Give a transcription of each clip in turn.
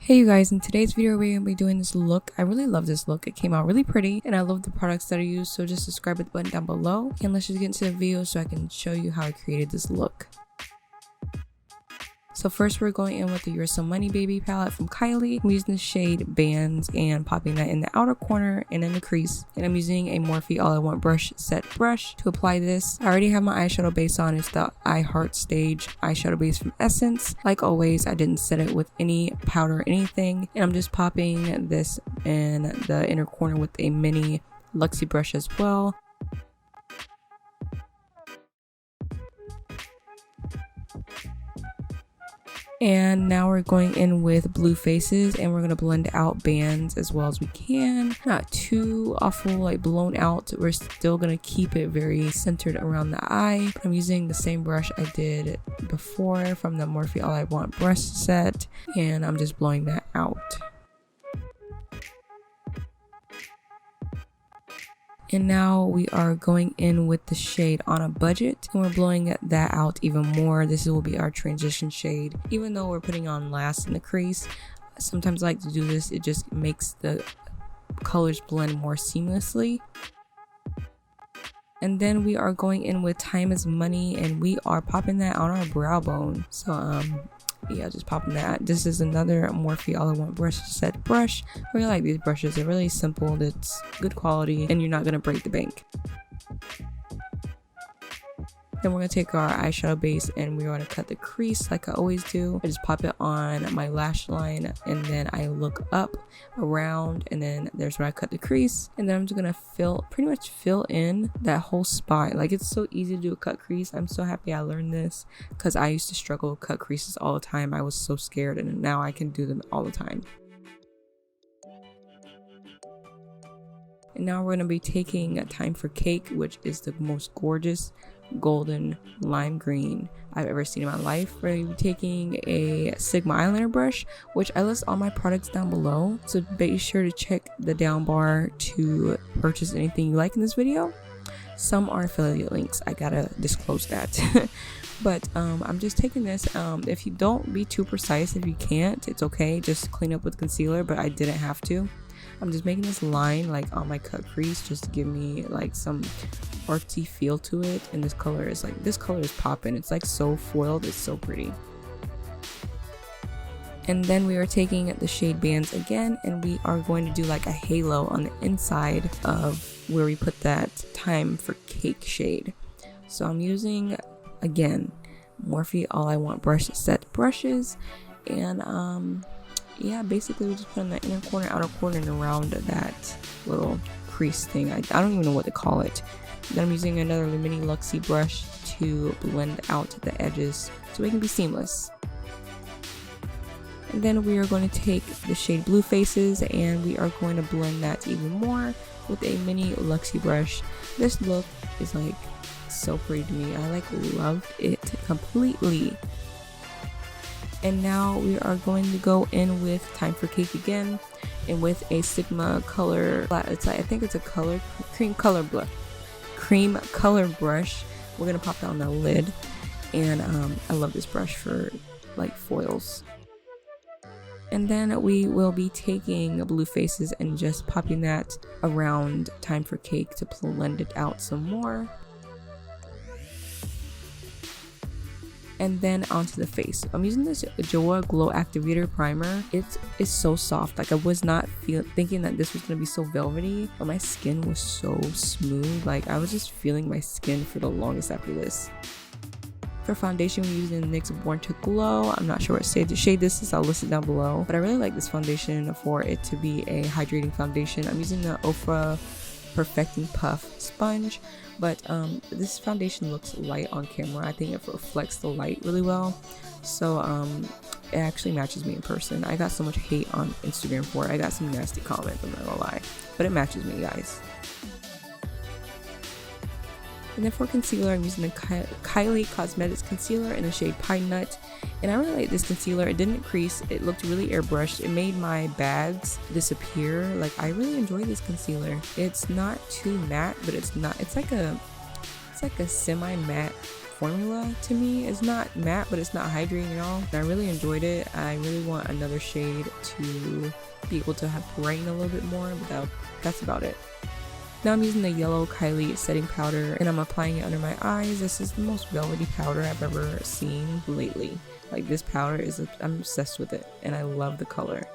Hey you guys, in today's video we're going to be doing this look. I really love this look. It came out really pretty and I love the products that I use, so just subscribe at the button down below and let's just get into the video so I can show you how I created this look. So first we're going in with the You're So Money Baby palette from Kylie. I'm using the shade Bands and popping that in the outer corner and in the crease. And I'm using a Morphe All I Want brush set brush to apply this. I already have my eyeshadow base on. It's the I Heart Stage eyeshadow base from Essence. Like always, I didn't set it with any powder or anything. And I'm just popping this in the inner corner with a mini Luxie brush as well. And now we're going in with blue faces and we're going to blend out bands as well as we can. Not too awful like blown out. We're still going to keep it very centered around the eye. I'm using the same brush I did before from the Morphe All I Want brush set, and I'm just blowing that out. And now we are going in with the shade On a Budget and we're blowing that out even more. This will be our transition shade. Even though we're putting on last in the crease, sometimes I like to do this. It just makes the colors blend more seamlessly. And then we are going in with Time is Money and we are popping that on our brow bone. So yeah, just popping that. This is another Morphe All I Want brush set brush. I really like these brushes. They're really simple, it's good quality, and you're not gonna break the bank. Then we're gonna take our eyeshadow base and we're gonna cut the crease like I always do. I just pop it on my lash line and then I look up around and then there's where I cut the crease, and then I'm just gonna pretty much fill in that whole spot. Like, it's so easy to do a cut crease. I'm so happy I learned this because I used to struggle with cut creases all the time. I was so scared, and now I can do them all the time. And now we're going to be taking Time for Cake, which is the most gorgeous golden lime green I've ever seen in my life. We're going to be taking a Sigma eyeliner brush, which I list all my products down below, so be sure to check the down bar to purchase anything you like in this video. Some are affiliate links, I gotta disclose that. But I'm just taking this. If you don't be too precise, if you can't, it's okay, just clean up with concealer, but I didn't have to. I'm just making this line like on my cut crease just to give me like some artsy feel to it. And this color is popping. It's like so foiled, it's so pretty. And then we are taking the shade Bands again and we are going to do like a halo on the inside of where we put that Time for Cake shade. So I'm using, again, Morphe All I Want brush set brushes, and yeah, basically we just put in the inner corner, outer corner, and around that little crease thing. I don't even know what to call it. Then I'm using another mini Luxie brush to blend out the edges so it can be seamless. And then we are going to take the shade Blue Faces and we are going to blend that even more with a mini Luxie brush. This look is like so pretty to me. I like love it completely. And now we are going to go in with Time for Cake again, and with a Sigma color, I think it's a cream color brush. We're gonna pop that on the lid, and I love this brush for like foils. And then we will be taking Blue Faces and just popping that around Time for Cake to blend it out some more. And then onto the face. I'm using this Joah Glow Activator primer. It is so soft. Like, I was not thinking that this was gonna be so velvety, but my skin was so smooth. Like, I was just feeling my skin for the longest after this. For foundation, we're using the NYX Born to Glow. I'm not sure what shade this is, I'll list it down below. But I really like this foundation for it to be a hydrating foundation. I'm using the Ofra Perfecting Puff sponge, but this foundation looks light on camera. I think it reflects the light really well, so it actually matches me in person. I got so much hate on Instagram for it. I got some nasty comments, I'm not gonna lie, but it matches me, guys. And then for concealer, I'm using the Kylie Cosmetics concealer in the shade Pine Nut. And I really like this concealer. It didn't crease. It looked really airbrushed. It made my bags disappear. Like, I really enjoy this concealer. It's not too matte, but it's like a semi-matte formula to me. It's not matte, but it's not hydrating at all. And I really enjoyed it. I really want another shade to be able to have brighten a little bit more, but that's about it. Now I'm using the yellow Kylie setting powder and I'm applying it under my eyes. This is the most velvety powder I've ever seen lately. Like, this powder I'm obsessed with it and I love the color.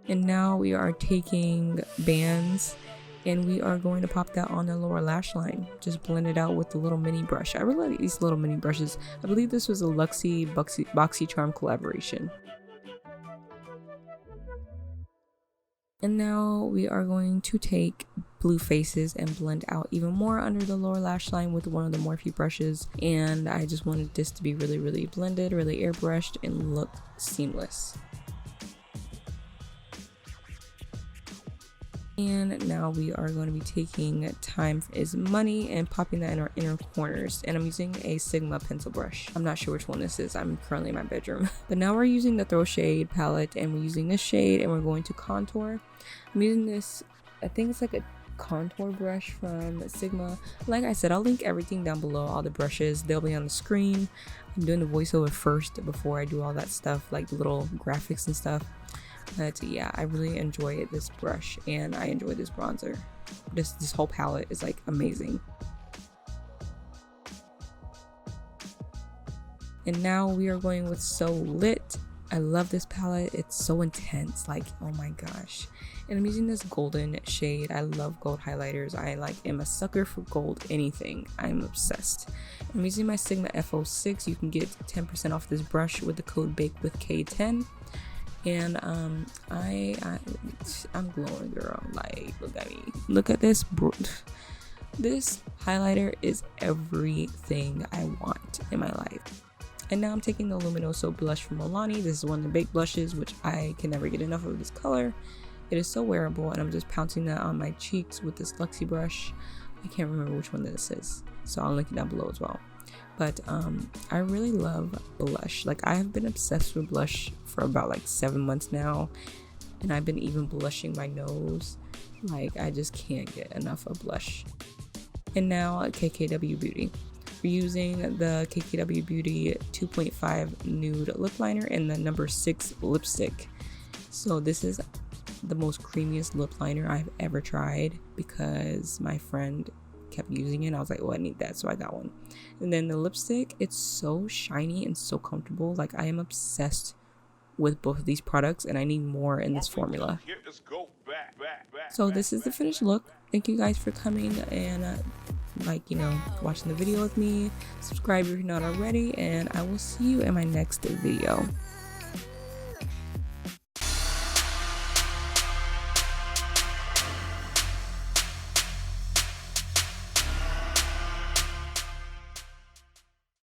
And now we are taking bands and we are going to pop that on the lower lash line. Just blend it out with the little mini brush. I really like these little mini brushes. I believe this was a Luxie BoxyCharm collaboration. And now we are going to take blue faces and blend out even more under the lower lash line with one of the Morphe brushes. And I just wanted this to be really, really blended, really airbrushed, and look seamless. And now we are going to be taking Time is Money and popping that in our inner corners. And I'm using a Sigma pencil brush. I'm not sure which one this is. I'm currently in my bedroom. But now we're using the Throw Shade palette and we're using this shade and we're going to contour. I'm using this, I think it's like a contour brush from Sigma. Like I said, I'll link everything down below, all the brushes. They'll be on the screen. I'm doing the voiceover first before I do all that stuff, like the little graphics and stuff. But yeah, I really enjoy this brush and I enjoy this bronzer. This whole palette is like amazing. And now we are going with So Lit. I love this palette. It's so intense, like, oh my gosh. And I'm using this golden shade. I love gold highlighters. I am a sucker for gold anything. I'm obsessed. I'm using my Sigma F06. You can get 10% off this brush with the code BAKEWITH10. And I'm glowing, girl. Like, look at me. Look at this. This highlighter is everything I want in my life. And now I'm taking the Luminoso blush from Milani. This is one of the baked blushes, which I can never get enough of this color. It is so wearable, and I'm just pouncing that on my cheeks with this Luxie brush. I can't remember which one this is, so I'll link it down below as well. But I really love blush. Like, I have been obsessed with blush for about like 7 months now, and I've been even blushing my nose. Like, I just can't get enough of blush. And now KKW Beauty. We're using the KKW Beauty 2.5 nude lip liner and the number 6 lipstick. So this is the most creamiest lip liner I've ever tried because my friend kept using it and I was like, oh, I need that, so I got one. And then the lipstick, it's so shiny and so comfortable. Like, I am obsessed with both of these products and I need more in this formula. So this is the finished look. Thank you guys for coming and watching the video with me. Subscribe if you're not already, and I will see you in my next video.